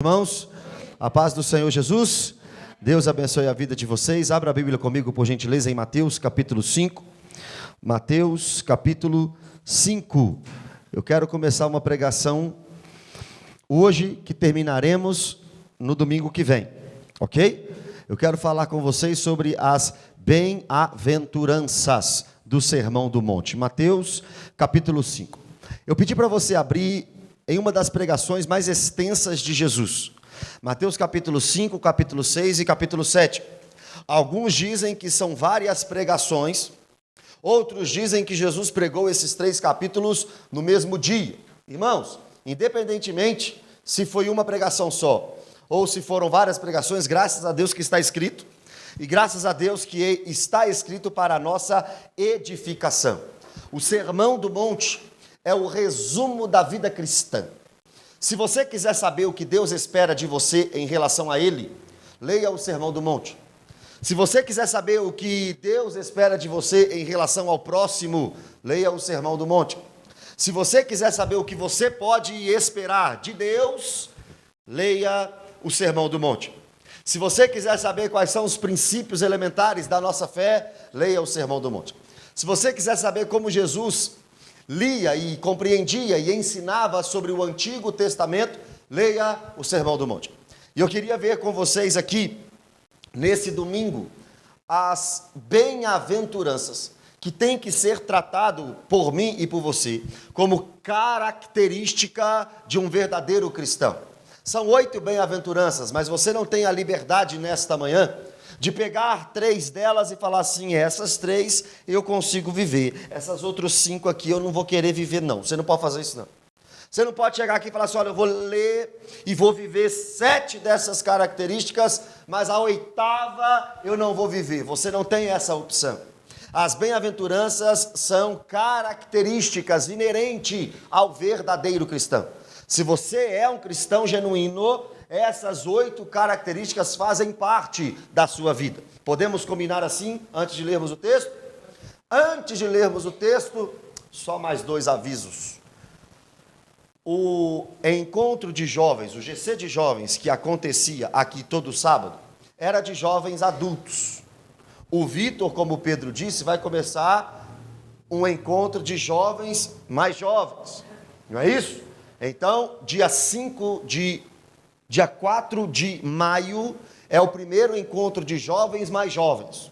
Irmãos, a paz do Senhor Jesus, Deus abençoe a vida de vocês. Abra a Bíblia comigo, por gentileza, em Mateus capítulo 5. Mateus capítulo 5. Eu quero começar uma pregação hoje, que terminaremos no domingo que vem, ok? Eu quero falar com vocês sobre as bem-aventuranças do Sermão do Monte. Mateus capítulo 5. Eu pedi para você abrir em uma das pregações mais extensas de Jesus. Mateus capítulo 5, capítulo 6 e capítulo 7. Alguns dizem que são várias pregações, outros dizem que Jesus pregou esses 3 capítulos no mesmo dia. Irmãos, independentemente se foi uma pregação só, ou se foram várias pregações, graças a Deus que está escrito, e graças a Deus que está escrito para a nossa edificação. O Sermão do Monte é o resumo da vida cristã. Se você quiser saber o que Deus espera de você em relação a Ele, leia o Sermão do Monte. Se você quiser saber o que Deus espera de você em relação ao próximo, leia o Sermão do Monte. Se você quiser saber o que você pode esperar de Deus, leia o Sermão do Monte. Se você quiser saber quais são os princípios elementares da nossa fé, leia o Sermão do Monte. Se você quiser saber como Jesus lia e compreendia e ensinava sobre o Antigo Testamento, leia o Sermão do Monte. E eu queria ver com vocês aqui, nesse domingo, as bem-aventuranças que tem que ser tratado por mim e por você, como característica de um verdadeiro cristão. São 8 bem-aventuranças, mas você não tem a liberdade nesta manhã de pegar 3 delas e falar assim, essas 3 eu consigo viver, essas outras 5 aqui eu não vou querer viver não. Você não pode fazer isso não. Você não pode chegar aqui e falar assim, olha, eu vou ler e vou viver 7 dessas características, mas a 8ª eu não vou viver. Você não tem essa opção. As bem-aventuranças são características inerentes ao verdadeiro cristão. Se você é um cristão genuíno, essas 8 características fazem parte da sua vida. Podemos combinar assim, antes de lermos o texto? Antes de lermos o texto, só mais 2 avisos. O encontro de jovens, o GC de jovens, que acontecia aqui todo sábado, era de jovens adultos. O Vitor, como o Pedro disse, vai começar um encontro de jovens mais jovens. Não é isso? Então, dia 4 de maio é o primeiro encontro de jovens mais jovens.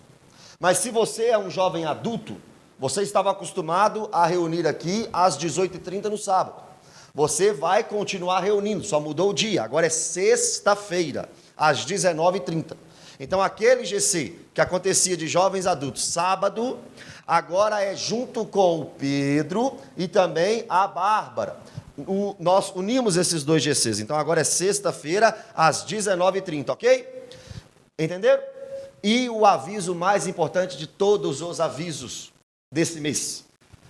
Mas se você é um jovem adulto, você estava acostumado a reunir aqui às 18h30 no sábado. Você vai continuar reunindo, só mudou o dia. Agora é sexta-feira, às 19h30. Então aquele GC que acontecia de jovens adultos sábado, agora é junto com o Pedro e também a Bárbara. Nós unimos esses 2 GCs, então agora é sexta-feira às 19h30, ok? Entenderam? E o aviso mais importante de todos os avisos desse mês,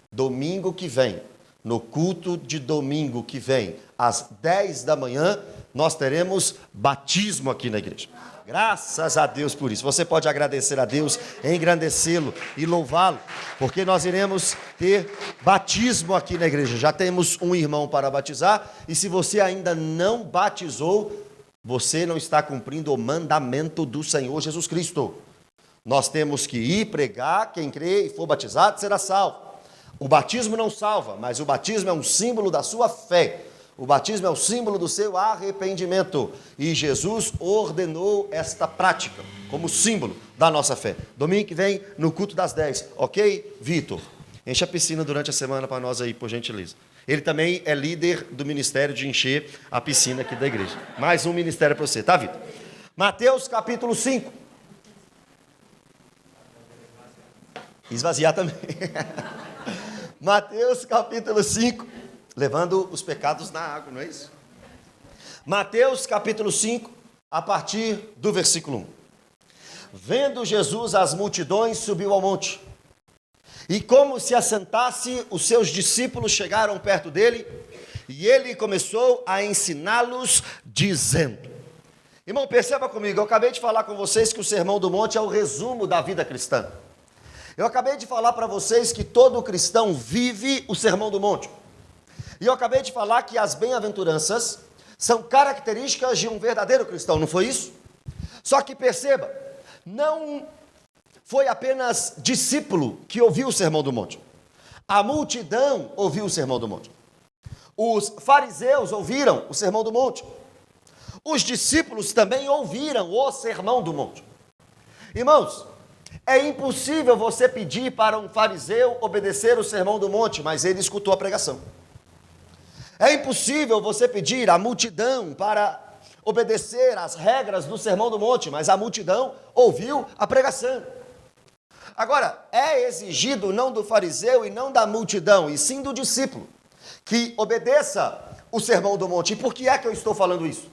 domingo que vem, no culto de domingo que vem, às 10 da manhã, nós teremos batismo aqui na igreja. Graças a Deus por isso. Você pode agradecer a Deus, engrandecê-lo e louvá-lo, porque nós iremos ter batismo aqui na igreja. Já temos um irmão para batizar, e se você ainda não batizou, você não está cumprindo o mandamento do Senhor Jesus Cristo. Nós temos que ir pregar, quem crê e for batizado será salvo. O batismo não salva, mas o batismo é um símbolo da sua fé. O batismo é o símbolo do seu arrependimento. E Jesus ordenou esta prática como símbolo da nossa fé. Domingo que vem, no culto das 10. Ok, Vitor? Enche a piscina durante a semana para nós aí, por gentileza. Ele também é líder do ministério de encher a piscina aqui da igreja. Mais um ministério para você, tá, Vitor? Mateus capítulo 5. Esvaziar também. Mateus capítulo 5. Levando os pecados na água, não é isso? Mateus capítulo 5, a partir do versículo 1. Vendo Jesus as multidões, subiu ao monte. E como se assentasse, os seus discípulos chegaram perto dele, e ele começou a ensiná-los, dizendo... Irmão, perceba comigo, eu acabei de falar com vocês que o Sermão do Monte é o resumo da vida cristã. Eu acabei de falar para vocês que todo cristão vive o Sermão do Monte. E eu acabei de falar que as bem-aventuranças São características de um verdadeiro cristão, não foi isso? Só que perceba, não foi apenas discípulo que ouviu o Sermão do Monte. A multidão ouviu o Sermão do Monte. Os fariseus ouviram o Sermão do Monte. Os discípulos também ouviram o Sermão do Monte. Irmãos, é impossível você pedir para um fariseu obedecer o Sermão do Monte, mas ele escutou a pregação. É impossível você pedir à multidão para obedecer às regras do Sermão do Monte, mas a multidão ouviu a pregação. Agora, é exigido não do fariseu e não da multidão, e sim do discípulo, que obedeça o Sermão do Monte. E por que é que eu estou falando isso?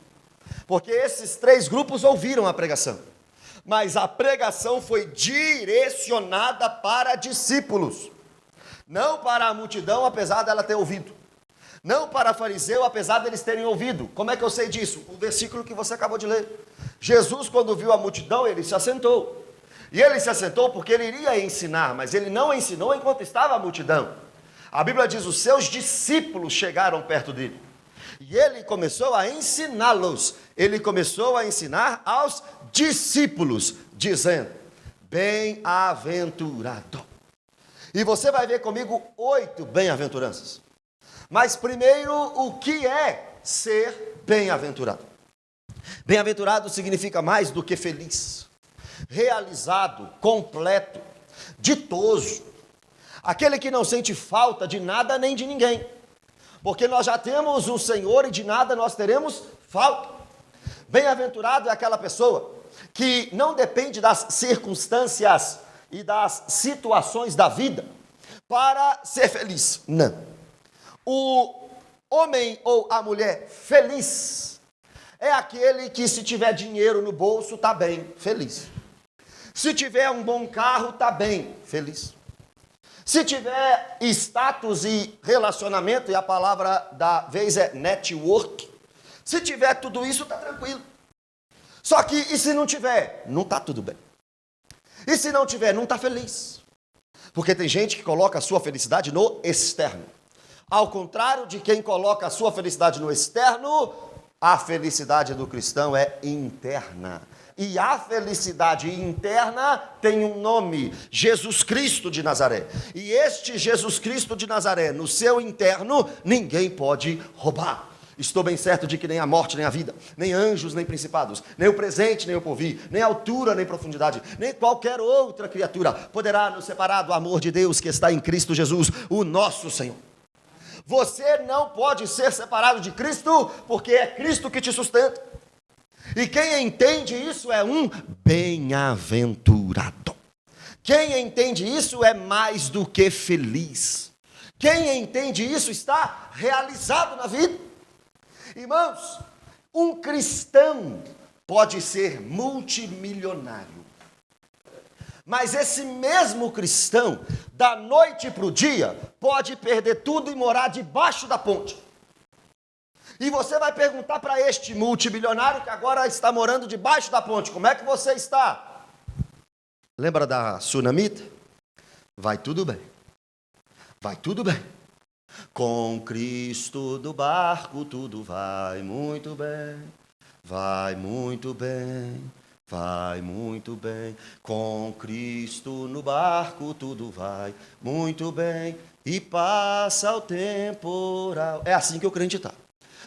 Porque esses três grupos ouviram a pregação, mas a pregação foi direcionada para discípulos, não para a multidão, apesar dela ter ouvido. Não para fariseu, apesar deles terem ouvido. Como é que eu sei disso? O versículo que você acabou de ler. Jesus, quando viu a multidão, ele se assentou. E ele se assentou porque ele iria ensinar, mas ele não ensinou enquanto estava a multidão. A Bíblia diz, os seus discípulos chegaram perto dele. E ele começou a ensiná-los. Ele começou a ensinar aos discípulos, dizendo, bem-aventurado. E você vai ver comigo 8 bem-aventuranças. Mas primeiro, o que é ser bem-aventurado? Bem-aventurado significa mais do que feliz, realizado, completo, ditoso, aquele que não sente falta de nada nem de ninguém, porque nós já temos o Senhor e de nada nós teremos falta. Bem-aventurado é aquela pessoa que não depende das circunstâncias e das situações da vida para ser feliz, não. O homem ou a mulher feliz é aquele que, se tiver dinheiro no bolso, está bem, feliz. Se tiver um bom carro, está bem, feliz. Se tiver status e relacionamento, e a palavra da vez é network, se tiver tudo isso, está tranquilo. Só que, e se não tiver? Não está tudo bem. E se não tiver, não está feliz. Porque tem gente que coloca a sua felicidade no externo. Ao contrário de quem coloca a sua felicidade no externo, a felicidade do cristão é interna. E a felicidade interna tem um nome, Jesus Cristo de Nazaré. E este Jesus Cristo de Nazaré, no seu interno, ninguém pode roubar. Estou bem certo de que nem a morte, nem a vida, nem anjos, nem principados, nem o presente, nem o porvir, nem altura, nem profundidade, nem qualquer outra criatura poderá nos separar do amor de Deus que está em Cristo Jesus, o nosso Senhor. Você não pode ser separado de Cristo, porque é Cristo que te sustenta. E quem entende isso é um bem-aventurado. Quem entende isso é mais do que feliz. Quem entende isso está realizado na vida. Irmãos, um cristão pode ser multimilionário. Mas esse mesmo cristão, da noite para o dia, pode perder tudo e morar debaixo da ponte. E você vai perguntar para este multimilionário que agora está morando debaixo da ponte, como é que você está? Lembra da Sunamita? Vai tudo bem. Vai tudo bem. Com Cristo do barco tudo vai muito bem. Vai muito bem. Vai muito bem, com Cristo no barco tudo vai muito bem, e passa o temporal. É assim que o crente está.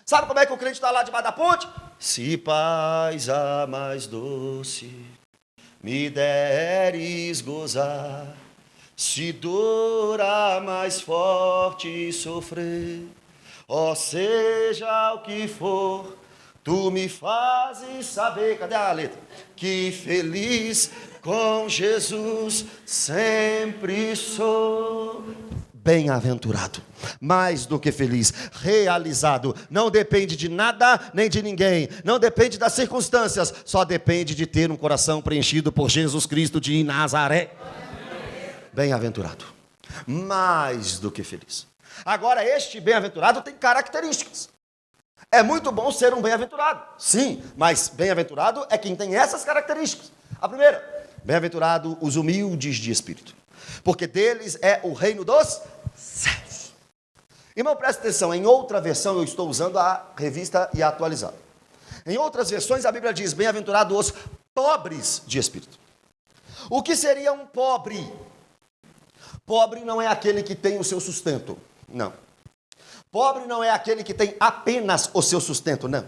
Sabe como é que o crente está lá debaixo da ponte? Se paz a mais doce me deres gozar, se dor a mais forte sofrer, ó seja o que for, tu me fazes saber, cadê a letra? Que feliz com Jesus sempre sou. Bem-aventurado, mais do que feliz, realizado, não depende de nada nem de ninguém, não depende das circunstâncias, só depende de ter um coração preenchido por Jesus Cristo de Nazaré. Bem-aventurado, mais do que feliz. Agora, este bem-aventurado tem características. É muito bom ser um bem-aventurado, sim, mas bem-aventurado é quem tem essas características. A primeira, bem-aventurado os humildes de espírito, porque deles é o reino dos céus. Irmão, presta atenção, em outra versão eu estou usando a revista e a atualizada. Em outras versões a Bíblia diz, bem-aventurados os pobres de espírito. O que seria um pobre? Pobre não é aquele que tem o seu sustento, não. Pobre não é aquele que tem apenas o seu sustento, não.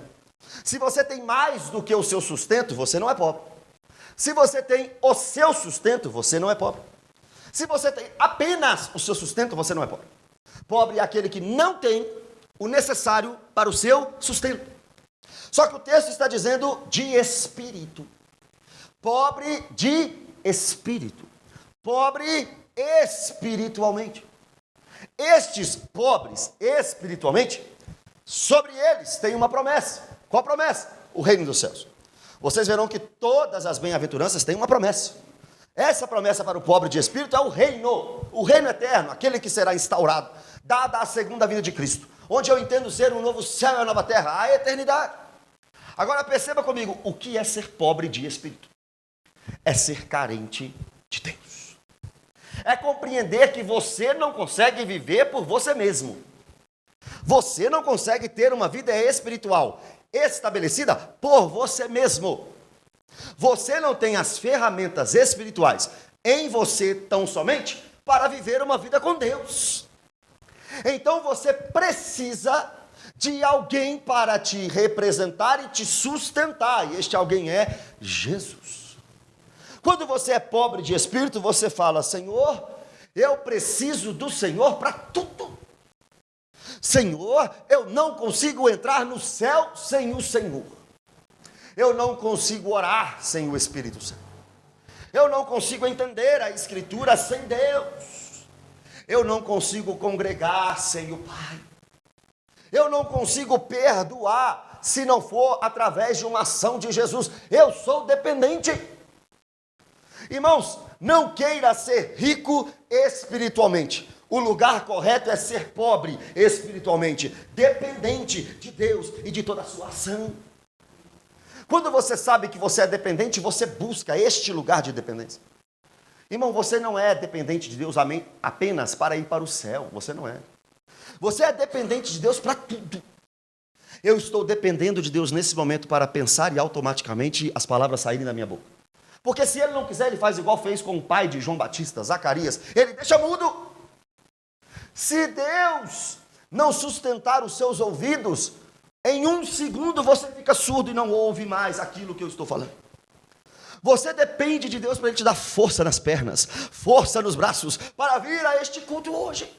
Se você tem mais do que o seu sustento, você não é pobre. Se você tem o seu sustento, você não é pobre. Se você tem apenas o seu sustento, você não é pobre. Pobre é aquele que não tem o necessário para o seu sustento. Só que o texto está dizendo de espírito. Pobre de espírito. Pobre espiritualmente. Estes pobres espiritualmente, sobre eles tem uma promessa. Qual promessa? O reino dos céus. Vocês verão que todas as bem-aventuranças têm uma promessa. Essa promessa para o pobre de espírito é o reino eterno, aquele que será instaurado, dada a segunda vinda de Cristo, onde eu entendo ser um novo céu e uma nova terra, a eternidade. Agora perceba comigo, o que é ser pobre de espírito? É ser carente de Deus. É compreender que você não consegue viver por você mesmo. Você não consegue ter uma vida espiritual estabelecida por você mesmo. Você não tem as ferramentas espirituais em você tão somente para viver uma vida com Deus. Então você precisa de alguém para te representar e te sustentar. E este alguém é Jesus. Quando você é pobre de espírito, você fala, Senhor, eu preciso do Senhor para tudo. Senhor, eu não consigo entrar no céu sem o Senhor. Eu não consigo orar sem o Espírito Santo. Eu não consigo entender a Escritura sem Deus. Eu não consigo congregar sem o Pai. Eu não consigo perdoar se não for através de uma ação de Jesus. Eu sou dependente. Irmãos, não queira ser rico espiritualmente. O lugar correto é ser pobre espiritualmente, dependente de Deus e de toda a sua ação. Quando você sabe que você é dependente, você busca este lugar de dependência. Irmão, você não é dependente de Deus apenas para ir para o céu, você não é. Você é dependente de Deus para tudo. Eu estou dependendo de Deus nesse momento para pensar e automaticamente as palavras saírem da minha boca. Porque se ele não quiser, ele faz igual fez com o pai de João Batista, Zacarias. Ele deixa mudo. Se Deus não sustentar os seus ouvidos, em um segundo você fica surdo e não ouve mais aquilo que eu estou falando. Você depende de Deus para Ele te dar força nas pernas, força nos braços, para vir a este culto hoje.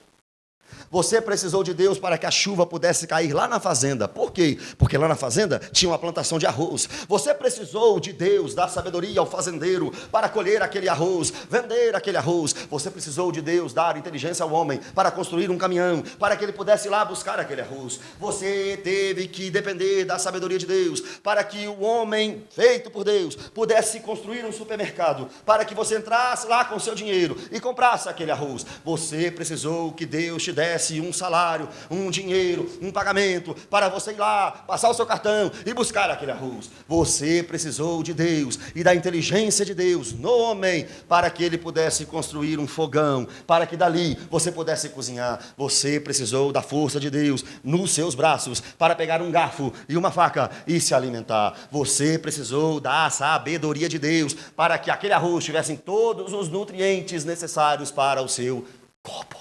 Você precisou de Deus para que a chuva pudesse cair lá na fazenda. Por quê? Porque lá na fazenda tinha uma plantação de arroz. Você precisou de Deus dar sabedoria ao fazendeiro para colher aquele arroz, vender aquele arroz. Você precisou de Deus dar inteligência ao homem para construir um caminhão, para que ele pudesse ir lá buscar aquele arroz. Você teve que depender da sabedoria de Deus para que o homem feito por Deus pudesse construir um supermercado, para que você entrasse lá com o seu dinheiro e comprasse aquele arroz. Você precisou que Deus te desse um salário, um dinheiro, um pagamento, para você ir lá, passar o seu cartão e buscar aquele arroz. Você precisou de Deus e da inteligência de Deus no homem, para que ele pudesse construir um fogão, para que dali você pudesse cozinhar. Você precisou da força de Deus nos seus braços, para pegar um garfo e uma faca e se alimentar. Você precisou da sabedoria de Deus, para que aquele arroz tivesse todos os nutrientes necessários para o seu corpo.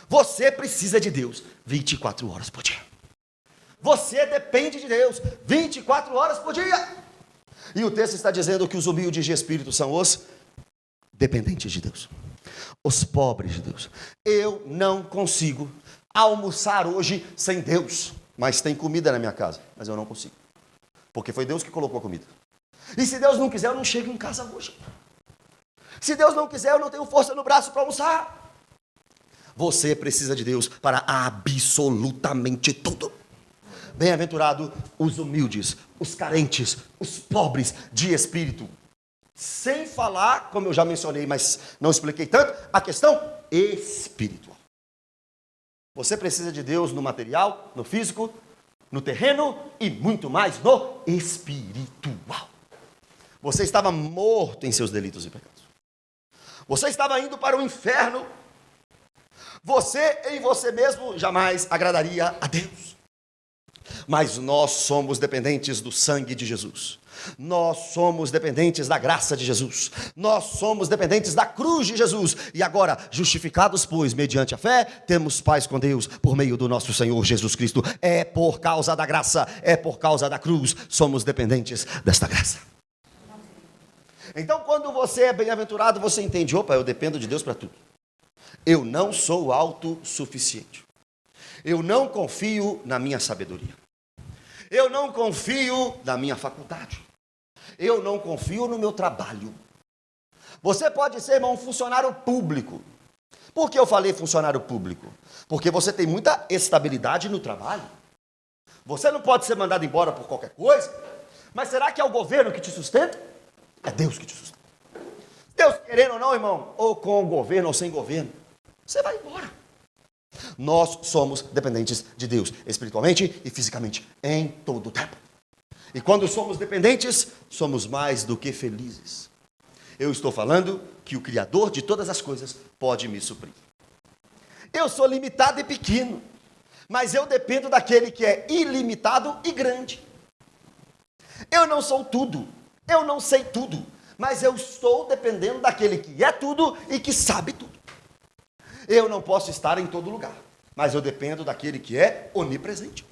Você precisa de Deus 24 horas por dia. Você depende de Deus 24 horas por dia. E o texto está dizendo que os humildes de espírito são os dependentes de Deus, os pobres de Deus. Eu não consigo almoçar hoje sem Deus, mas tem comida na minha casa, mas eu não consigo, porque foi Deus que colocou a comida. E se Deus não quiser, eu não chego em casa hoje. Se Deus não quiser, eu não tenho força no braço para almoçar. Você precisa de Deus para absolutamente tudo. Bem-aventurado os humildes, os carentes, os pobres de espírito. Sem falar, como eu já mencionei, mas não expliquei tanto, a questão espiritual. Você precisa de Deus no material, no físico, no terreno e muito mais no espiritual. Você estava morto em seus delitos e pecados. Você estava indo para o inferno. Você em você mesmo jamais agradaria a Deus. Mas nós somos dependentes do sangue de Jesus. Nós somos dependentes da graça de Jesus. Nós somos dependentes da cruz de Jesus. E agora, justificados, pois, mediante a fé, temos paz com Deus por meio do nosso Senhor Jesus Cristo. É por causa da graça, é por causa da cruz, somos dependentes desta graça. Então, quando você é bem-aventurado, você entende: opa, eu dependo de Deus para tudo. Eu não sou autossuficiente. Eu não confio na minha sabedoria. Eu não confio na minha faculdade. Eu não confio no meu trabalho. Você pode ser, irmão, um funcionário público. Por que eu falei funcionário público? Porque você tem muita estabilidade no trabalho. Você não pode ser mandado embora por qualquer coisa. Mas será que é o governo que te sustenta? É Deus que te sustenta. Deus querendo ou não, irmão, ou com o governo ou sem governo, você vai embora. Nós somos dependentes de Deus, espiritualmente e fisicamente, em todo o tempo. E quando somos dependentes, somos mais do que felizes. Eu estou falando que o Criador de todas as coisas pode me suprir. Eu sou limitado e pequeno, mas eu dependo daquele que é ilimitado e grande. Eu não sou tudo, eu não sei tudo, mas eu estou dependendo daquele que é tudo e que sabe tudo. Eu não posso estar em todo lugar, mas eu dependo daquele que é onipresente.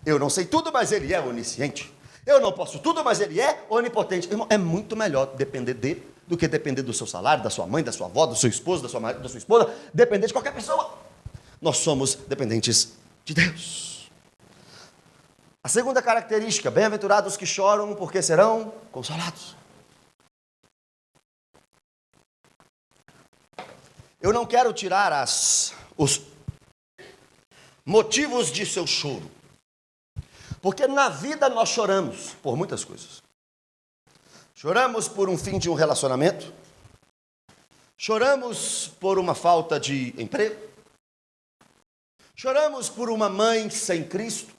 Eu não sei tudo, mas ele é onisciente. Eu não posso tudo, mas ele é onipotente. Irmão, é muito melhor depender dele do que depender do seu salário, da sua mãe, da sua avó, do seu esposo, da sua esposa, depender de qualquer pessoa. Nós somos dependentes de Deus. A segunda característica: bem-aventurados que choram, porque serão consolados. Eu não quero tirar os motivos de seu choro, porque na vida nós choramos por muitas coisas. Choramos por um fim de um relacionamento, choramos por uma falta de emprego, choramos por uma mãe sem Cristo,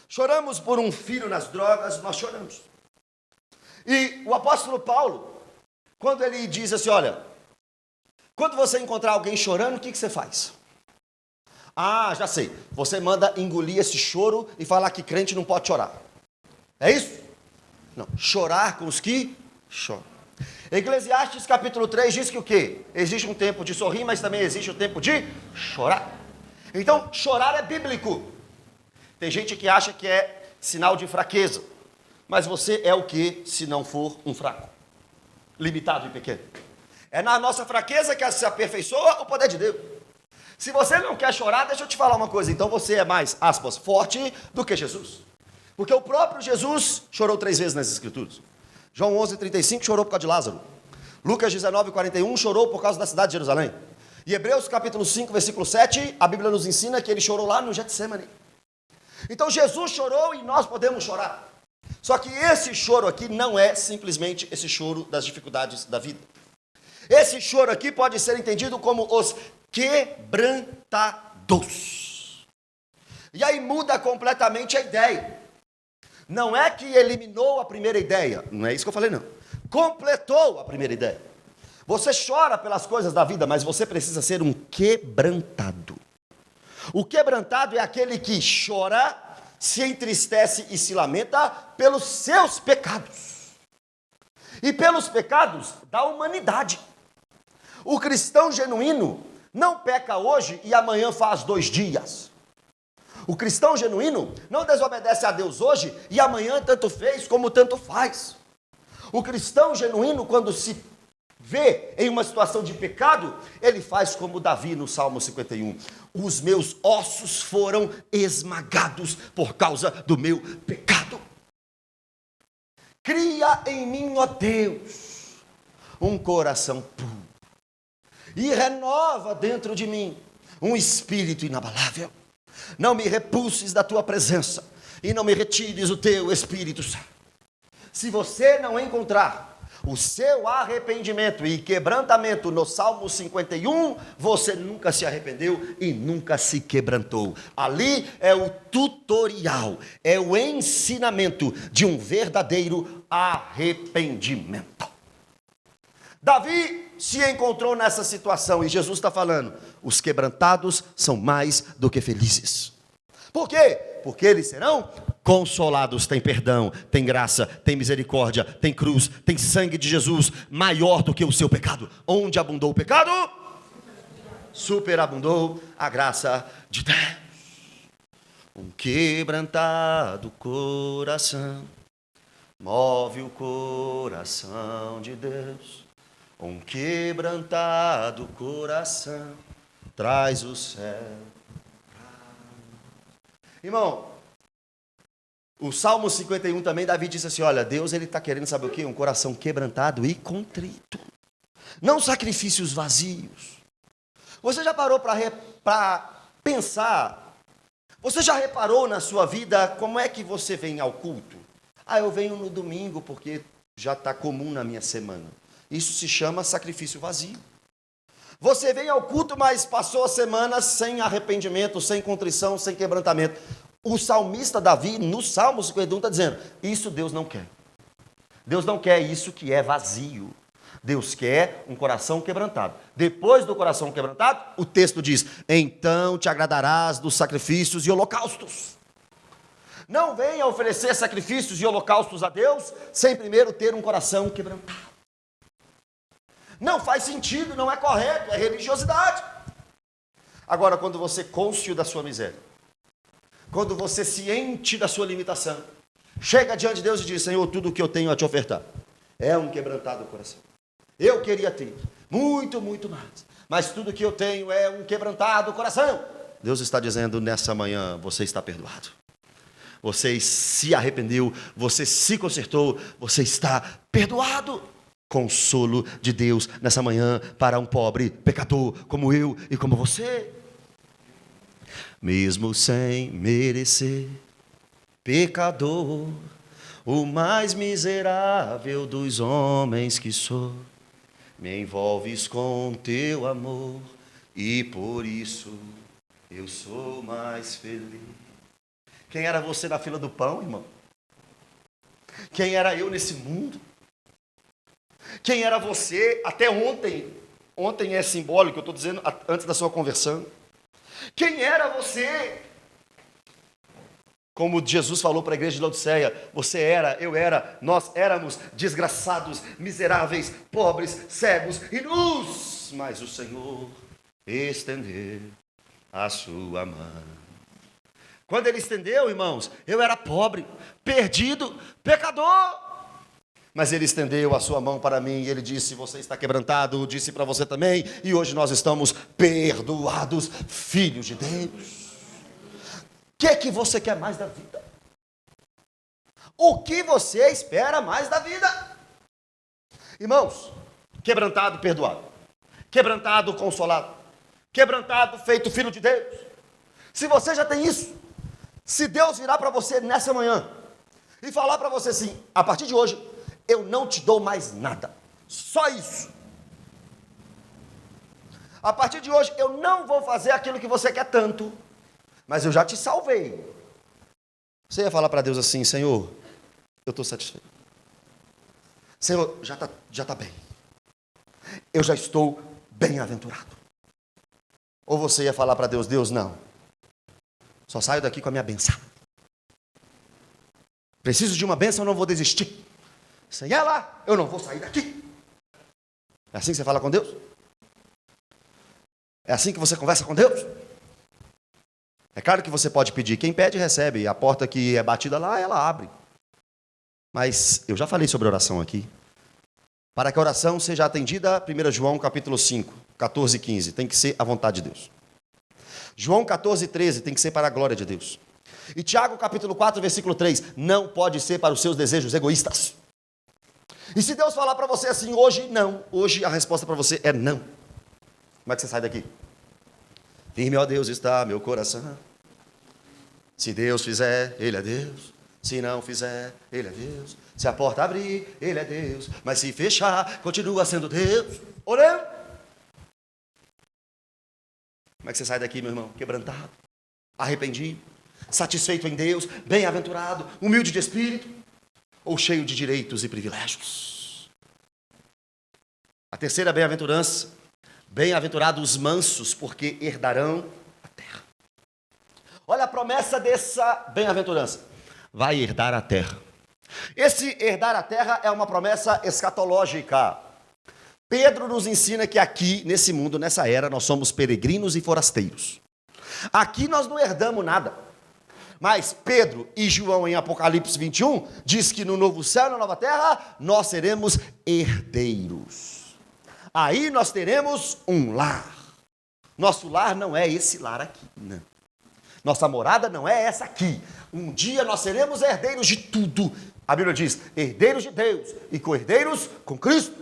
choramos por um filho nas drogas, nós choramos. E o apóstolo Paulo, quando ele diz assim: olha, quando você encontrar alguém chorando, o que você faz? Ah, já sei. Você manda engolir esse choro e falar que crente não pode chorar. É isso? Não. Chorar com os que choram. Eclesiastes capítulo 3 diz que o quê? Existe um tempo de sorrir, mas também existe o tempo de chorar. Então, chorar é bíblico. Tem gente que acha que é sinal de fraqueza. Mas você é o que se não for um fraco? Limitado e pequeno. É na nossa fraqueza que se aperfeiçoa o poder de Deus. Se você não quer chorar, deixa eu te falar uma coisa. Então você é mais, aspas, forte do que Jesus. Porque o próprio Jesus chorou 3 vezes nas Escrituras. João 11:35 chorou por causa de Lázaro. Lucas 19:41 chorou por causa da cidade de Jerusalém. E Hebreus capítulo 5, versículo 7, a Bíblia nos ensina que ele chorou lá no Getsemane. Então Jesus chorou e nós podemos chorar. Só que esse choro aqui não é simplesmente esse choro das dificuldades da vida. Esse choro aqui pode ser entendido como os quebrantados. E aí muda completamente a ideia. Não é que eliminou a primeira ideia, não é isso que eu falei não. Completou a primeira ideia. Você chora pelas coisas da vida, mas você precisa ser um quebrantado. O quebrantado é aquele que chora, se entristece e se lamenta pelos seus pecados. E pelos pecados da humanidade. O cristão genuíno não peca hoje e amanhã faz 2 dias. O cristão genuíno não desobedece a Deus hoje e amanhã tanto fez como tanto faz. O cristão genuíno, quando se vê em uma situação de pecado, ele faz como Davi no Salmo 51. Os meus ossos foram esmagados por causa do meu pecado. Cria em mim, ó Deus, um coração puro. E renova dentro de mim um espírito inabalável. Não me repulses da tua presença e não me retires o teu Espírito Santo. Se você não encontrar o seu arrependimento e quebrantamento no Salmo 51, você nunca se arrependeu e nunca se quebrantou. Ali é o tutorial, é o ensinamento de um verdadeiro arrependimento. Davi se encontrou nessa situação e Jesus está falando: os quebrantados são mais do que felizes. Por quê? Porque eles serão consolados. Tem perdão, tem graça, tem misericórdia, tem cruz, tem sangue de Jesus maior do que o seu pecado. Onde abundou o pecado, superabundou a graça de Deus. Um quebrantado coração move o coração de Deus. Um quebrantado coração traz o céu. Irmão, o Salmo 51 também, Davi disse assim: olha, Deus ele está querendo saber o quê? Um coração quebrantado e contrito. Não sacrifícios vazios. Você já parou para pensar? Você já reparou na sua vida como é que você vem ao culto? Eu venho no domingo porque já está comum na minha semana. Isso se chama sacrifício vazio. Você vem ao culto, mas passou a semana sem arrependimento, sem contrição, sem quebrantamento. O salmista Davi, no Salmo 51, está dizendo: isso Deus não quer. Deus não quer isso que é vazio. Deus quer um coração quebrantado. Depois do coração quebrantado, o texto diz: então te agradarás dos sacrifícios e holocaustos. Não venha oferecer sacrifícios e holocaustos a Deus sem primeiro ter um coração quebrantado. Não faz sentido, não é correto, é religiosidade. Agora, quando você cônscio da sua miséria, quando você ciente da sua limitação, chega diante de Deus e diz: Senhor, tudo o que eu tenho a te ofertar é um quebrantado coração. Eu queria ter muito, muito mais, mas tudo que eu tenho é um quebrantado coração. Deus está dizendo nessa manhã: você está perdoado. Você se arrependeu, você se consertou, você está perdoado. Consolo de Deus nessa manhã para um pobre pecador como eu e como você. Mesmo sem merecer, pecador, o mais miserável dos homens que sou, me envolves com teu amor e por isso eu sou mais feliz. Quem era você na fila do pão, irmão? Quem era eu nesse mundo? Quem era você até ontem? Ontem é simbólico, eu estou dizendo antes da sua conversão. Quem era você? Como Jesus falou para a igreja de Laodiceia: você era, eu era, nós éramos desgraçados, miseráveis, pobres, cegos e nus. Mas o Senhor estendeu a sua mão. Quando ele estendeu, irmãos, eu era pobre, perdido, pecador. Mas ele estendeu a sua mão para mim e ele disse: você está quebrantado, disse para você também, e hoje nós estamos perdoados, filhos de Deus. O que é que você quer mais da vida? O que você espera mais da vida? Irmãos, quebrantado, perdoado. Quebrantado, consolado. Quebrantado, feito filho de Deus. Se você já tem isso, se Deus virar para você nessa manhã e falar para você assim: a partir de hoje, eu não te dou mais nada, só isso. A partir de hoje, eu não vou fazer aquilo que você quer tanto, mas eu já te salvei. Você ia falar para Deus assim: Senhor, eu estou satisfeito. Senhor, já tá bem. Eu já estou bem-aventurado. Ou você ia falar para Deus: Deus, não. Só saio daqui com a minha bênção. Preciso de uma bênção, eu não vou desistir. Sem ela, eu não vou sair daqui. É assim que você fala com Deus? É assim que você conversa com Deus? É claro que você pode pedir. Quem pede, recebe. A porta que é batida lá, ela abre. Mas eu já falei sobre oração aqui. Para que a oração seja atendida, 1 João capítulo 5, 14 e 15. Tem que ser a vontade de Deus. João 14 e 13 tem que ser para a glória de Deus. E Tiago capítulo 4, versículo 3. Não pode ser para os seus desejos egoístas. E se Deus falar para você assim: hoje não. Hoje a resposta para você é não. Como é que você sai daqui? Firme, ó Deus, está meu coração. Se Deus fizer, Ele é Deus. Se não fizer, Ele é Deus. Se a porta abrir, Ele é Deus. Mas se fechar, continua sendo Deus. Orando. Como é que você sai daqui, meu irmão? Quebrantado, arrependido, satisfeito em Deus, bem-aventurado, humilde de espírito, ou cheio de direitos e privilégios? A terceira bem-aventurança: bem-aventurados os mansos, porque herdarão a terra. Olha a promessa dessa bem-aventurança: vai herdar a terra. Esse herdar a terra é uma promessa escatológica. Pedro nos ensina que aqui, nesse mundo, nessa era, nós somos peregrinos e forasteiros. Aqui nós não herdamos nada. Mas Pedro e João, em Apocalipse 21, diz que no novo céu e na nova terra, nós seremos herdeiros. Aí nós teremos um lar. Nosso lar não é esse lar aqui, não. Nossa morada não é essa aqui. Um dia nós seremos herdeiros de tudo. A Bíblia diz, herdeiros de Deus e co-herdeiros com Cristo.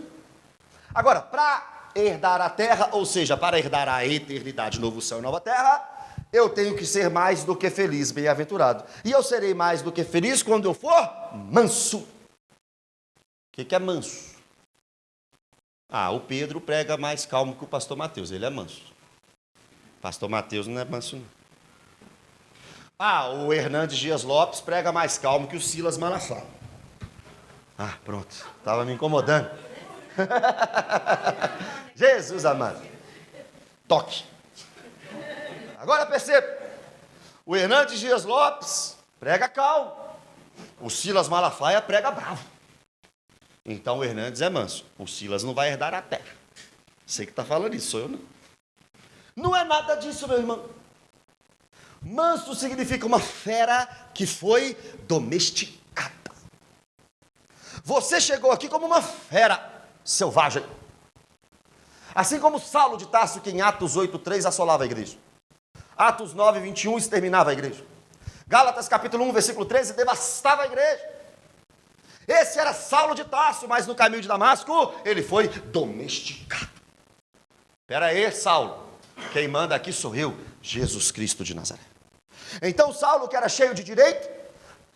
Agora, para herdar a terra, ou seja, para herdar a eternidade, novo céu e nova terra, eu tenho que ser mais do que feliz, bem-aventurado. E eu serei mais do que feliz quando eu for manso. O que é manso? O Pedro prega mais calmo que o pastor Mateus, ele é manso. Pastor Mateus não é manso, não. O Hernandes Dias Lopes prega mais calmo que o Silas Malafaia. Pronto, estava me incomodando. Jesus amado. Toque. Agora perceba, o Hernandes Dias Lopes prega calmo, o Silas Malafaia prega bravo. Então o Hernandes é manso, o Silas não vai herdar a terra. Você que está falando isso, sou eu não. Não é nada disso, meu irmão. Manso significa uma fera que foi domesticada. Você chegou aqui como uma fera selvagem. Assim como Saulo de Tarso, que em Atos 8:3 assolava a igreja. Atos 9:21 exterminava a igreja. Gálatas capítulo 1, versículo 13, devastava a igreja. Esse era Saulo de Tarso, mas no caminho de Damasco, ele foi domesticado. Espera aí, Saulo, quem manda aqui sou eu, Jesus Cristo de Nazaré. Então Saulo, que era cheio de direito,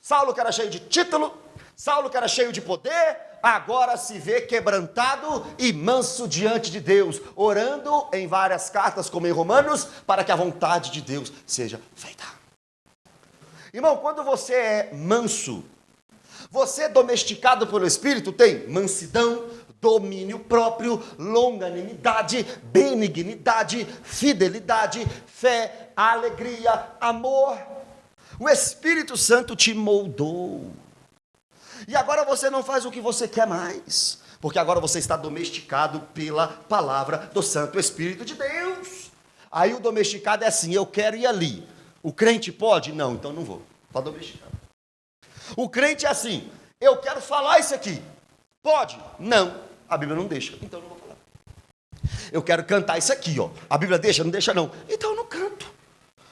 Saulo que era cheio de título, Saulo que era cheio de poder, agora se vê quebrantado e manso diante de Deus, orando em várias cartas, como em Romanos, para que a vontade de Deus seja feita. Irmão, quando você é manso, você é domesticado pelo Espírito, tem mansidão, domínio próprio, longanimidade, benignidade, fidelidade, fé, alegria, amor. O Espírito Santo te moldou. E agora você não faz o que você quer mais, porque agora você está domesticado pela palavra do Santo Espírito de Deus. Aí o domesticado é assim, eu quero ir ali. O crente pode? Não, então não vou. Está domesticado. O crente é assim, eu quero falar isso aqui. Pode? Não. A Bíblia não deixa, então eu não vou falar. Eu quero cantar isso aqui, ó. A Bíblia deixa? Não deixa não. Então eu não canto.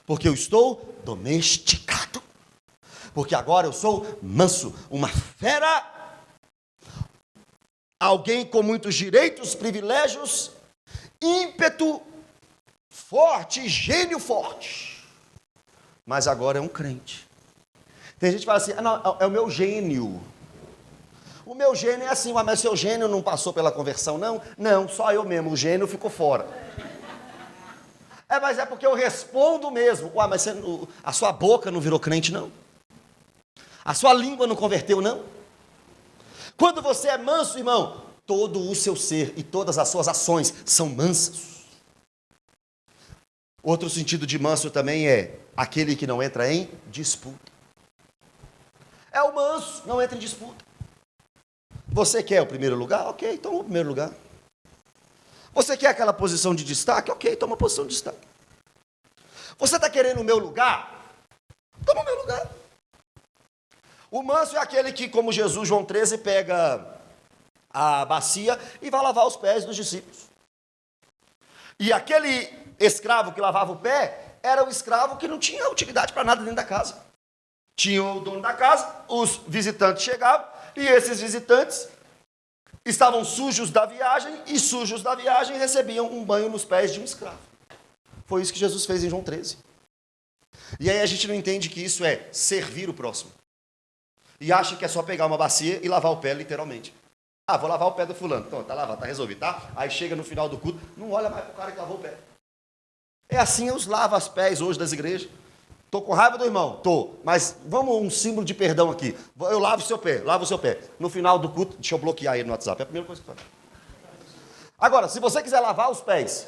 Porque eu estou domesticado. Porque agora eu sou manso, uma fera, alguém com muitos direitos, privilégios, ímpeto forte, gênio forte. Mas agora é um crente. Tem gente que fala assim, não, é o meu gênio. O meu gênio é assim, mas seu gênio não passou pela conversão, não? Não, só eu mesmo, o gênio ficou fora. Mas é porque eu respondo mesmo. Mas a sua boca não virou crente, não? A sua língua não converteu, não? Quando você é manso, irmão, todo o seu ser e todas as suas ações são mansas. Outro sentido de manso também é aquele que não entra em disputa. É o manso, não entra em disputa. Você quer o primeiro lugar? Ok, toma o primeiro lugar. Você quer aquela posição de destaque? Ok, toma a posição de destaque. Você está querendo o meu lugar? Toma o meu lugar. O manso é aquele que, como Jesus, João 13, pega a bacia e vai lavar os pés dos discípulos. E aquele escravo que lavava o pé era o escravo que não tinha utilidade para nada dentro da casa. Tinha o dono da casa, os visitantes chegavam, e esses visitantes estavam sujos da viagem, e sujos da viagem recebiam um banho nos pés de um escravo. Foi isso que Jesus fez em João 13. E aí a gente não entende que isso é servir o próximo. E acha que é só pegar uma bacia e lavar o pé, literalmente. Vou lavar o pé do fulano. Então, tá lavado, tá resolvido, tá? Aí chega no final do culto, não olha mais pro cara que lavou o pé. É assim os lava-pés hoje das igrejas. Tô com raiva do irmão? Tô. Mas vamos um símbolo de perdão aqui. Eu lavo o seu pé, lavo o seu pé. No final do culto, deixa eu bloquear ele no WhatsApp. É a primeira coisa que eu faço. Agora, se você quiser lavar os pés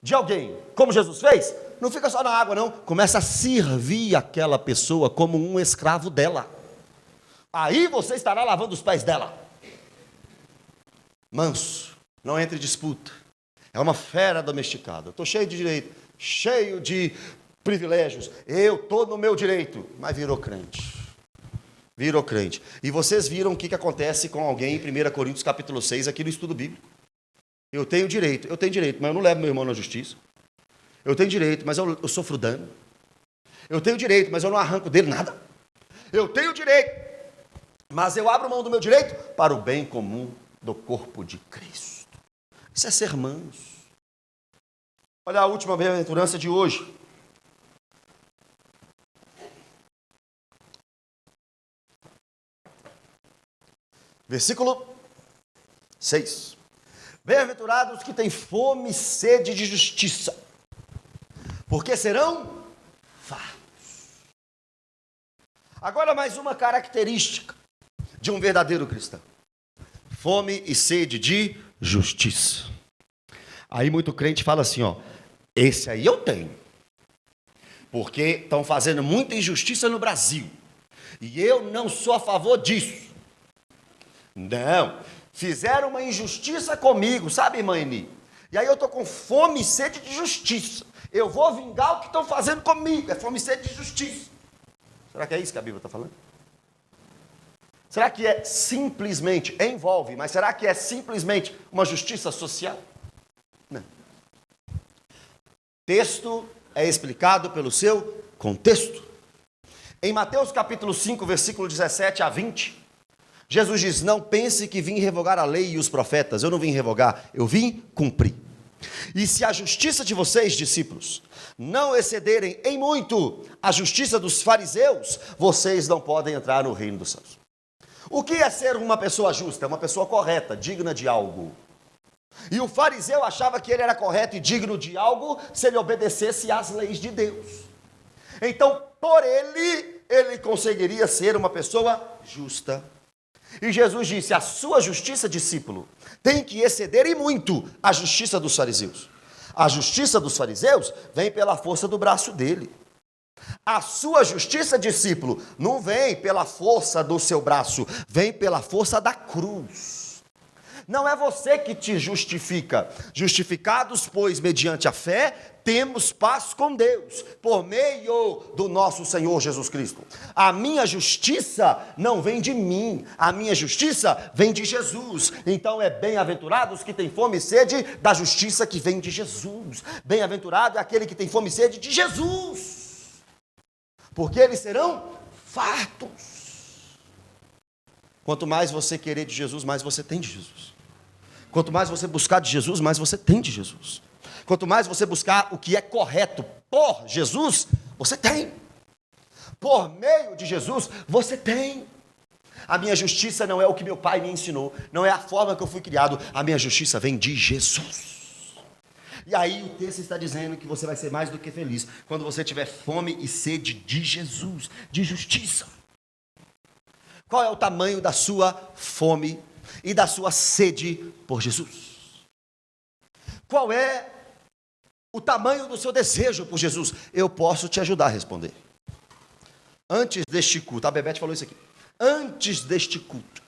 de alguém, como Jesus fez, não fica só na água, não. Começa a servir aquela pessoa como um escravo dela. Aí você estará lavando os pés dela. Manso, não entre em disputa. É uma fera domesticada. Eu estou cheio de direito, cheio de privilégios. Eu estou no meu direito. Mas virou crente. Virou crente. E vocês viram o que acontece com alguém em 1 Coríntios capítulo 6, aqui no estudo bíblico. Eu tenho direito, mas eu não levo meu irmão na justiça. Eu tenho direito, mas eu sofro dano. Eu tenho direito, mas eu não arranco dele nada. Eu tenho direito, mas eu abro mão do meu direito para o bem comum do corpo de Cristo. Isso é ser manso. Olha a última bem-aventurança de hoje. Versículo 6. Bem-aventurados que têm fome e sede de justiça, porque serão fartos. Agora mais uma característica de um verdadeiro cristão: fome e sede de justiça. Aí muito crente fala assim, esse aí eu tenho, porque estão fazendo muita injustiça no Brasil, e eu não sou a favor disso. Não, fizeram uma injustiça comigo, sabe, irmã Eni? E aí eu estou com fome e sede de justiça. Eu vou vingar o que estão fazendo comigo. É fome e sede de justiça. Será que é isso que a Bíblia está falando? Será que é simplesmente, envolve, mas será que é simplesmente uma justiça social? Não. O texto é explicado pelo seu contexto. Em Mateus capítulo 5, versículo 17 a 20, Jesus diz: não pense que vim revogar a lei e os profetas. Eu não vim revogar, eu vim cumprir. E se a justiça de vocês, discípulos, não excederem em muito a justiça dos fariseus, vocês não podem entrar no reino dos céus. O que é ser uma pessoa justa? É uma pessoa correta, digna de algo. E o fariseu achava que ele era correto e digno de algo se ele obedecesse às leis de Deus. Então, por ele conseguiria ser uma pessoa justa. E Jesus disse: a sua justiça, discípulo, tem que exceder e muito a justiça dos fariseus. A justiça dos fariseus vem pela força do braço dele. A sua justiça, discípulo, não vem pela força do seu braço, vem pela força da cruz. Não é você que te justifica. Justificados, pois, mediante a fé, temos paz com Deus, por meio do nosso Senhor Jesus Cristo. A minha justiça não vem de mim, a minha justiça vem de Jesus. Então é bem-aventurados que têm fome e sede da justiça que vem de Jesus. Bem-aventurado é aquele que tem fome e sede de Jesus, porque eles serão fartos. Quanto mais você querer de Jesus, mais você tem de Jesus. Quanto mais você buscar de Jesus, mais você tem de Jesus. Quanto mais você buscar o que é correto por Jesus, você tem. Por meio de Jesus, você tem. A minha justiça não é o que meu pai me ensinou, não é a forma que eu fui criado, a minha justiça vem de Jesus. E aí o texto está dizendo que você vai ser mais do que feliz quando você tiver fome e sede de Jesus, de justiça. Qual é o tamanho da sua fome e da sua sede por Jesus? Qual é o tamanho do seu desejo por Jesus? Eu posso te ajudar a responder. Antes deste culto, a Bebete falou isso aqui. Antes deste culto,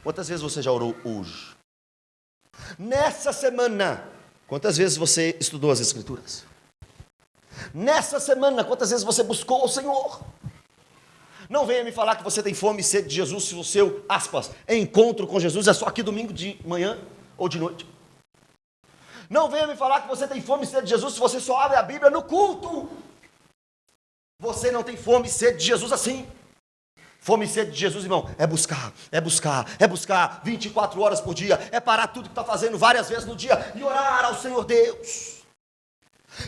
quantas vezes você já orou hoje? Nessa semana, quantas vezes você estudou as Escrituras? Nessa semana, quantas vezes você buscou o Senhor? Não venha me falar que você tem fome e sede de Jesus se o seu, aspas, encontro com Jesus é só aqui domingo de manhã ou de noite. Não venha me falar que você tem fome e sede de Jesus se você só abre a Bíblia no culto. Você não tem fome e sede de Jesus assim. Fome e sede de Jesus, irmão, é buscar, 24 horas por dia, é parar tudo que está fazendo várias vezes no dia e orar ao Senhor Deus.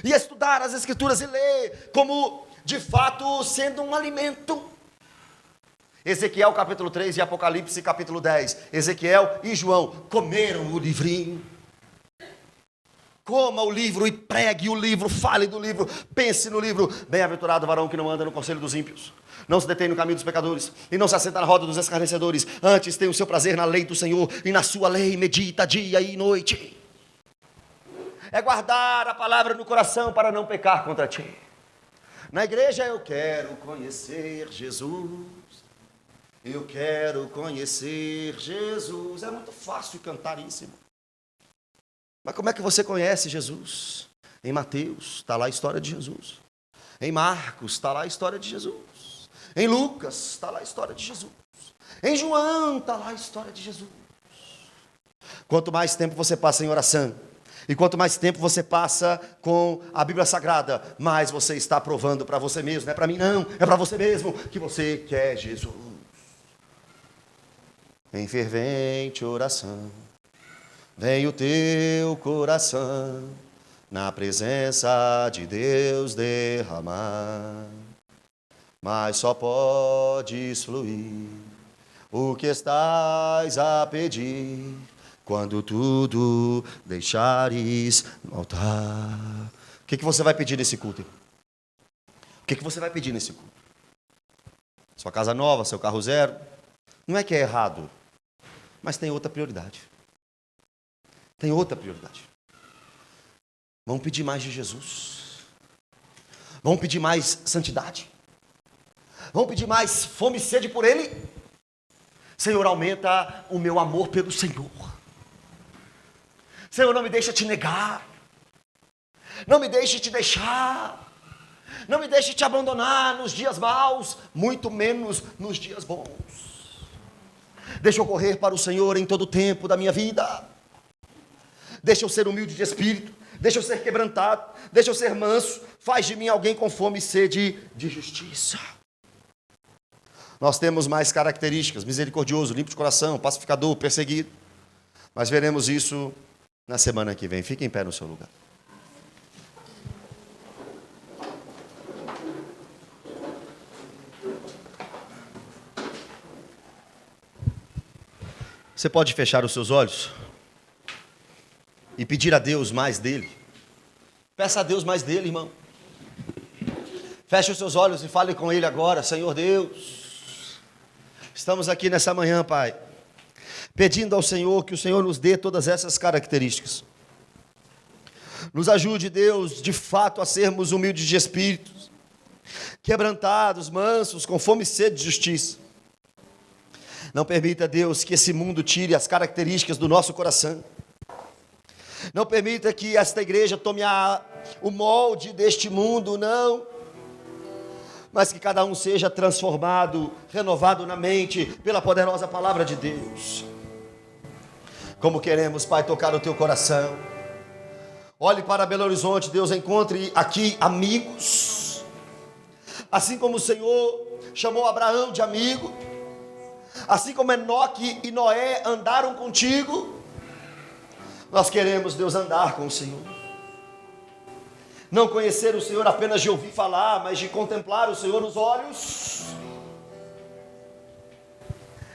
E estudar as Escrituras e ler como, de fato, sendo um alimento. Ezequiel capítulo 3 e Apocalipse capítulo 10. Ezequiel e João comeram o livrinho. Coma o livro e pregue o livro, fale do livro, pense no livro. Bem-aventurado o varão que não anda no conselho dos ímpios, não se detém no caminho dos pecadores e não se assenta na roda dos escarnecedores. Antes tem o seu prazer na lei do Senhor e na sua lei medita dia e noite. é guardar a palavra no coração para não pecar contra ti. Na igreja eu quero conhecer Jesus, eu quero conhecer Jesus. É muito fácil cantar isso, irmão. Mas como é que você conhece Jesus? Em Mateus está lá a história de Jesus. Em Marcos está lá a história de Jesus. Em Lucas está lá a história de Jesus. Em João está lá a história de Jesus. Quanto mais tempo você passa em oração, e quanto mais tempo você passa com a Bíblia Sagrada, mais você está provando para você mesmo. Não é para mim não, é para você mesmo que você quer Jesus. Em fervente oração, vem o teu coração na presença de Deus derramar, mas só podes fluir o que estás a pedir quando tudo deixares no altar. O que você vai pedir nesse culto? O que você vai pedir nesse culto? Sua casa nova, seu carro zero? Não é que é errado, mas tem outra prioridade. Tem outra prioridade. Vamos pedir mais de Jesus. Vamos pedir mais santidade. Vamos pedir mais fome e sede por Ele. Senhor, aumenta o meu amor pelo Senhor. Senhor, não me deixa te negar. Não me deixe te deixar. Não me deixe te abandonar nos dias maus, muito menos nos dias bons. Deixa eu correr para o Senhor em todo o tempo da minha vida. Deixa eu ser humilde de espírito. Deixa eu ser quebrantado. Deixa eu ser manso. Faz de mim alguém com fome e sede de justiça. Nós temos mais características: misericordioso, limpo de coração, pacificador, perseguido. Mas veremos isso na semana que vem. Fique em pé no seu lugar. Você pode fechar os seus olhos e pedir a Deus mais dele. Peça a Deus mais dele, irmão. Feche os seus olhos e fale com Ele agora. Senhor Deus, estamos aqui nessa manhã, Pai, pedindo ao Senhor que o Senhor nos dê todas essas características. Nos ajude, Deus, de fato a sermos humildes de espírito, quebrantados, mansos, com fome e sede de justiça. Não permita, Deus, que esse mundo tire as características do nosso coração. Não permita que esta igreja tome o molde deste mundo, não. Mas que cada um seja transformado, renovado na mente, pela poderosa palavra de Deus. Como queremos, Pai, tocar o teu coração. Olhe para Belo Horizonte, Deus, encontre aqui amigos. Assim como o Senhor chamou Abraão de amigo, assim como Enoque e Noé andaram contigo, nós queremos, Deus, andar com o Senhor. Não conhecer o Senhor apenas de ouvir falar, mas de contemplar o Senhor nos olhos.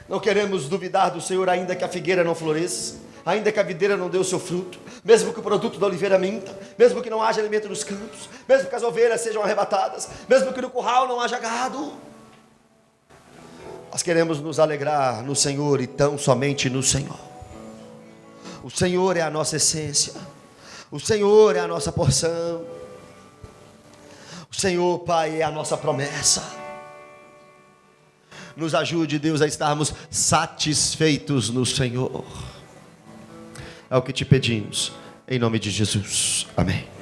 Não queremos duvidar do Senhor, ainda que a figueira não floresça, ainda que a videira não dê o seu fruto, mesmo que o produto da oliveira minta, mesmo que não haja alimento nos campos, mesmo que as ovelhas sejam arrebatadas, mesmo que no curral não haja gado. Nós queremos nos alegrar no Senhor e tão somente no Senhor. O Senhor é a nossa essência. O Senhor é a nossa porção. O Senhor, Pai, é a nossa promessa. Nos ajude, Deus, a estarmos satisfeitos no Senhor. É o que te pedimos, em nome de Jesus. Amém.